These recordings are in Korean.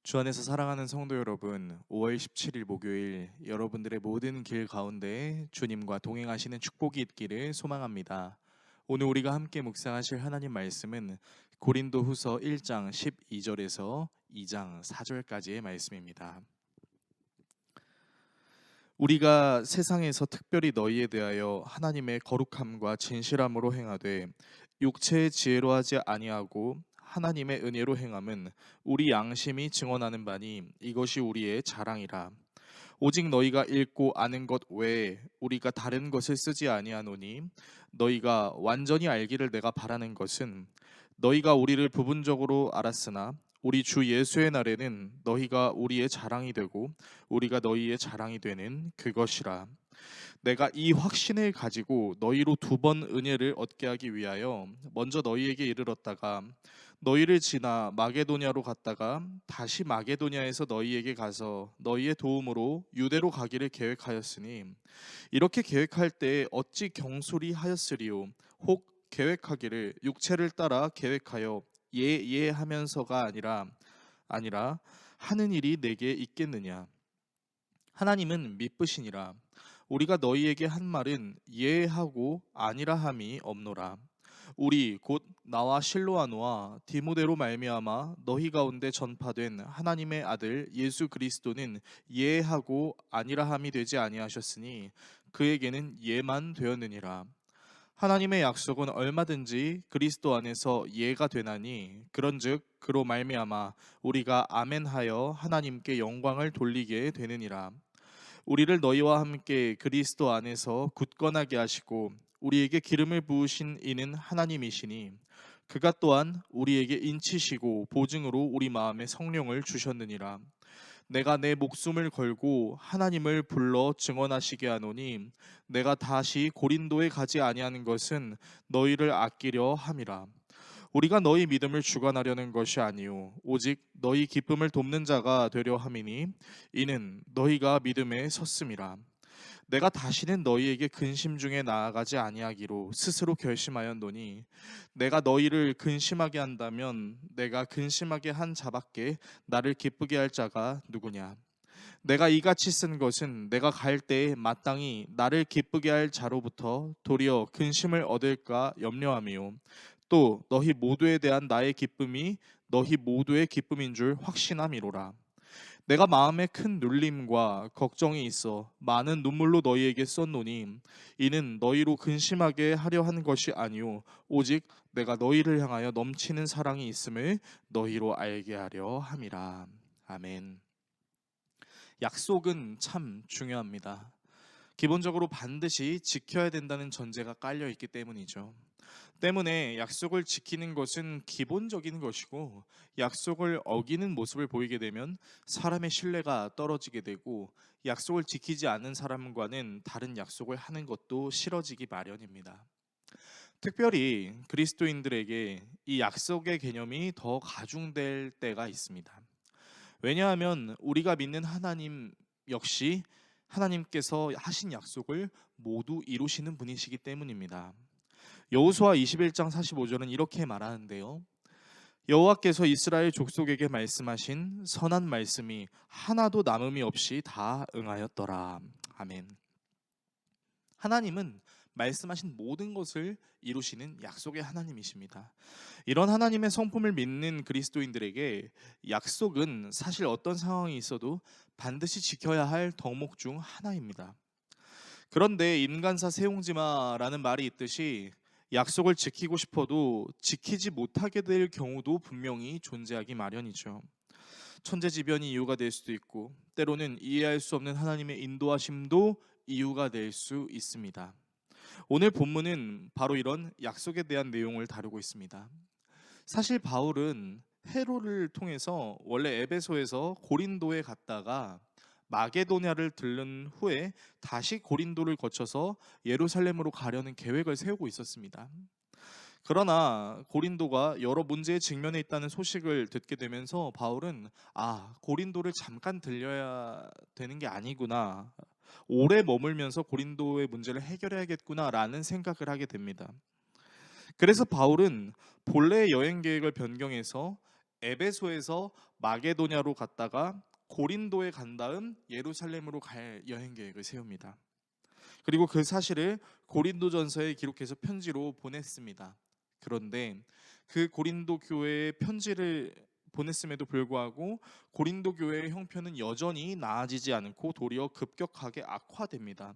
주 안에서 사랑하는 성도 여러분, 5월 17일 목요일 여러분들의 모든 길 가운데 주님과 동행하시는 축복이 있기를 소망합니다. 오늘 우리가 함께 묵상하실 하나님 말씀은 고린도후서 1장 12절에서 2장 4절까지의 말씀입니다. 우리가 세상에서 특별히 너희에 대하여 하나님의 거룩함과 진실함으로 행하되 육체의 지혜로 하지 아니하고 하나님의 은혜로 행함은 우리 양심이 증언하는 바니 이것이 우리의 자랑이라. 오직 너희가 읽고 아는 것 외에 우리가 다른 것을 쓰지 아니하노니 너희가 완전히 알기를 내가 바라는 것은 너희가 우리를 부분적으로 알았으나 우리 주 예수의 날에는 너희가 우리의 자랑이 되고 우리가 너희의 자랑이 되는 그것이라. 내가 이 확신을 가지고 너희로 두 번 은혜를 얻게 하기 위하여 먼저 너희에게 이르렀다가 너희를 지나 마게도냐로 갔다가 다시 마게도냐에서 너희에게 가서 너희의 도움으로 유대로 가기를 계획하였으니 이렇게 계획할 때 어찌 경솔히 하였으리요. 혹 계획하기를 육체를 따라 계획하여 예 하면서가 아니라 하는 일이 내게 있겠느냐. 하나님은 미쁘시니라. 우리가 너희에게 한 말은 예하고 아니라 함이 없노라. 우리 곧 나와 실로아노와 디모데로 말미암아 너희 가운데 전파된 하나님의 아들 예수 그리스도는 예하고 아니라 함이 되지 아니하셨으니 그에게는 예만 되었느니라. 하나님의 약속은 얼마든지 그리스도 안에서 예가 되나니 그런즉 그로 말미암아 우리가 아멘하여 하나님께 영광을 돌리게 되느니라. 우리를 너희와 함께 그리스도 안에서 굳건하게 하시고 우리에게 기름을 부으신 이는 하나님이시니 그가 또한 우리에게 인치시고 보증으로 우리 마음에 성령을 주셨느니라. 내가 내 목숨을 걸고 하나님을 불러 증언하시게 하노니 내가 다시 고린도에 가지 아니하는 것은 너희를 아끼려 함이라. 우리가 너희 믿음을 주관하려는 것이 아니요 오직 너희 기쁨을 돕는 자가 되려 함이니 이는 너희가 믿음에 섰음이라. 내가 다시는 너희에게 근심 중에 나아가지 아니하기로 스스로 결심하였노니 내가 너희를 근심하게 한다면 내가 근심하게 한 자밖에 나를 기쁘게 할 자가 누구냐. 내가 이같이 쓴 것은 내가 갈 때에 마땅히 나를 기쁘게 할 자로부터 도리어 근심을 얻을까 염려함이요 또 너희 모두에 대한 나의 기쁨이 너희 모두의 기쁨인 줄 확신함이로라. 내가 마음에 큰 눌림과 걱정이 있어 많은 눈물로 너희에게 썼노니 이는 너희로 근심하게 하려 한 것이 아니요 오직 내가 너희를 향하여 넘치는 사랑이 있음을 너희로 알게 하려 함이라. 아멘. 약속은 참 중요합니다. 기본적으로 반드시 지켜야 된다는 전제가 깔려 있기 때문이죠. 때문에 약속을 지키는 것은 기본적인 것이고 약속을 어기는 모습을 보이게 되면 사람의 신뢰가 떨어지게 되고 약속을 지키지 않는 사람과는 다른 약속을 하는 것도 싫어지기 마련입니다. 특별히 그리스도인들에게 이 약속의 개념이 더 가중될 때가 있습니다. 왜냐하면 우리가 믿는 하나님 역시 하나님께서 하신 약속을 모두 이루시는 분이시기 때문입니다. 여호수아 21장 45절은 이렇게 말하는데요. 여호와께서 이스라엘 족속에게 말씀하신 선한 말씀이 하나도 남음이 없이 다 응하였더라. 아멘. 하나님은 말씀하신 모든 것을 이루시는 약속의 하나님이십니다. 이런 하나님의 성품을 믿는 그리스도인들에게 약속은 사실 어떤 상황이 있어도 반드시 지켜야 할 덕목 중 하나입니다. 그런데 인간사 세옹지마라는 말이 있듯이 약속을 지키고 싶어도 지키지 못하게 될 경우도 분명히 존재하기 마련이죠. 천재지변이 이유가 될 수도 있고 때로는 이해할 수 없는 하나님의 인도하심도 이유가 될 수 있습니다. 오늘 본문은 바로 이런 약속에 대한 내용을 다루고 있습니다. 사실 바울은 헤로를 통해서 원래 에베소에서 고린도에 갔다가 마게도냐를 들른 후에 다시 고린도를 거쳐서 예루살렘으로 가려는 계획을 세우고 있었습니다. 그러나 고린도가 여러 문제에 직면해 있다는 소식을 듣게 되면서 바울은 고린도를 잠깐 들려야 되는 게 아니구나. 오래 머물면서 고린도의 문제를 해결해야겠구나라는 생각을 하게 됩니다. 그래서 바울은 본래의 여행 계획을 변경해서 에베소에서 마게도냐로 갔다가 고린도에 간 다음 예루살렘으로 갈 여행 계획을 세웁니다. 그리고 그 사실을 고린도전서에 기록해서 편지로 보냈습니다. 그런데 그 고린도 교회에 편지를 보냈음에도 불구하고 고린도 교회의 형편은 여전히 나아지지 않고 도리어 급격하게 악화됩니다.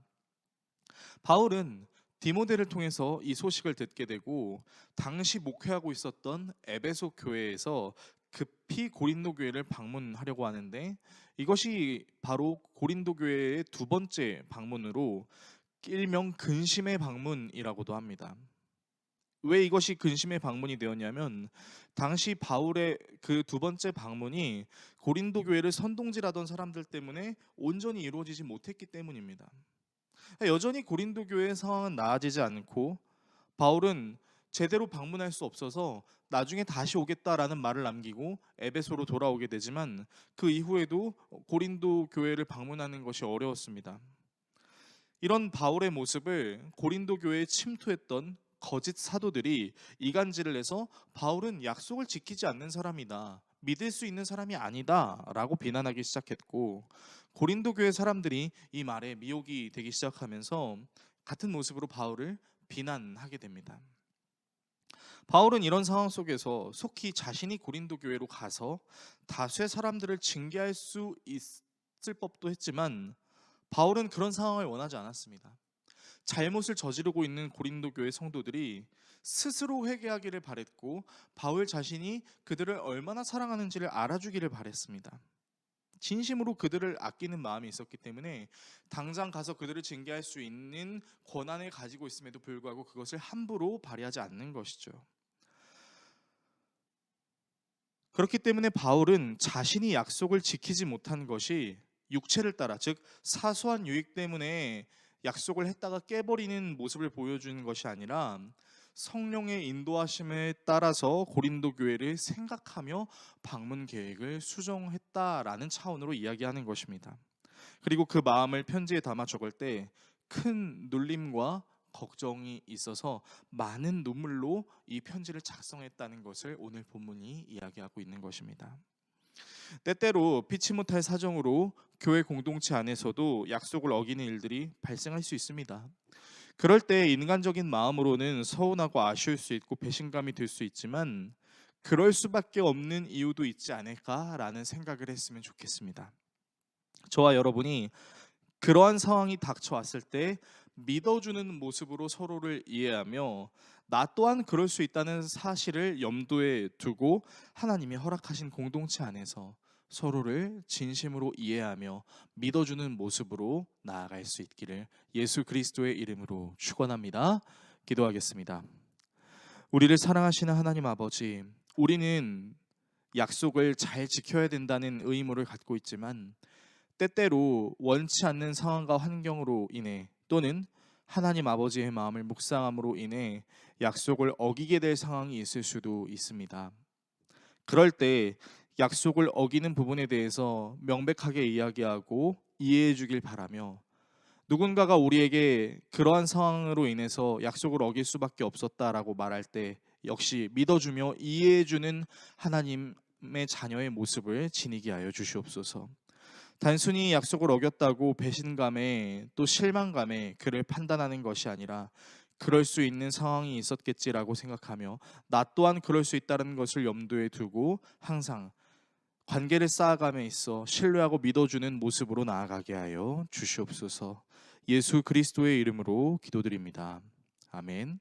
바울은 디모데를 통해서 이 소식을 듣게 되고 당시 목회하고 있었던 에베소 교회에서 급히 고린도 교회를 방문하려고 하는데, 이것이 바로 고린도 교회의 두 번째 방문으로 일명 근심의 방문이라고도 합니다. 왜 이것이 근심의 방문이 되었냐면, 당시 바울의 그 두 번째 방문이 고린도 교회를 선동질하던 사람들 때문에 온전히 이루어지지 못했기 때문입니다. 여전히 고린도 교회의 상황은 나아지지 않고 바울은 제대로 방문할 수 없어서 나중에 다시 오겠다라는 말을 남기고 에베소로 돌아오게 되지만, 그 이후에도 고린도 교회를 방문하는 것이 어려웠습니다. 이런 바울의 모습을 고린도 교회에 침투했던 거짓 사도들이 이간질을 해서 바울은 약속을 지키지 않는 사람이다, 믿을 수 있는 사람이 아니다 라고 비난하기 시작했고, 고린도 교회 사람들이 이 말에 미혹이 되기 시작하면서 같은 모습으로 바울을 비난하게 됩니다. 바울은 이런 상황 속에서 속히 자신이 고린도 교회로 가서 다수의 사람들을 징계할 수 있을 법도 했지만, 바울은 그런 상황을 원하지 않았습니다. 잘못을 저지르고 있는 고린도 교회 성도들이 스스로 회개하기를 바랬고, 바울 자신이 그들을 얼마나 사랑하는지를 알아주기를 바랬습니다. 진심으로 그들을 아끼는 마음이 있었기 때문에 당장 가서 그들을 징계할 수 있는 권한을 가지고 있음에도 불구하고 그것을 함부로 발휘하지 않는 것이죠. 그렇기 때문에 바울은 자신이 약속을 지키지 못한 것이 육체를 따라, 즉 사소한 유익 때문에 약속을 했다가 깨버리는 모습을 보여주는 것이 아니라 성령의 인도하심에 따라서 고린도 교회를 생각하며 방문 계획을 수정했다라는 차원으로 이야기하는 것입니다. 그리고 그 마음을 편지에 담아 적을 때 큰 눌림과 걱정이 있어서 많은 눈물로 이 편지를 작성했다는 것을 오늘 본문이 이야기하고 있는 것입니다. 때때로 피치 못할 사정으로 교회 공동체 안에서도 약속을 어기는 일들이 발생할 수 있습니다. 그럴 때 인간적인 마음으로는 서운하고 아쉬울 수 있고 배신감이 들 수 있지만, 그럴 수밖에 없는 이유도 있지 않을까라는 생각을 했으면 좋겠습니다. 저와 여러분이 그러한 상황이 닥쳐왔을 때 믿어주는 모습으로 서로를 이해하며, 나 또한 그럴 수 있다는 사실을 염두에 두고 하나님이 허락하신 공동체 안에서 서로를 진심으로 이해하며 믿어주는 모습으로 나아갈 수 있기를 예수 그리스도의 이름으로 축원합니다. 기도하겠습니다. 우리를 사랑하시는 하나님 아버지, 우리는 약속을 잘 지켜야 된다는 의무를 갖고 있지만, 때때로 원치 않는 상황과 환경으로 인해 또는 하나님 아버지의 마음을 묵상함으로 인해 약속을 어기게 될 상황이 있을 수도 있습니다. 그럴 때 약속을 어기는 부분에 대해서 명백하게 이야기하고 이해해 주길 바라며, 누군가가 우리에게 그러한 상황으로 인해서 약속을 어길 수밖에 없었다라고 말할 때 역시 믿어주며 이해해주는 하나님의 자녀의 모습을 지니게 하여 주시옵소서. 단순히 약속을 어겼다고 배신감에 또 실망감에 그를 판단하는 것이 아니라, 그럴 수 있는 상황이 있었겠지라고 생각하며 나 또한 그럴 수 있다는 것을 염두에 두고 항상 관계를 쌓아감에 있어 신뢰하고 믿어주는 모습으로 나아가게 하여 주시옵소서. 예수 그리스도의 이름으로 기도드립니다. 아멘.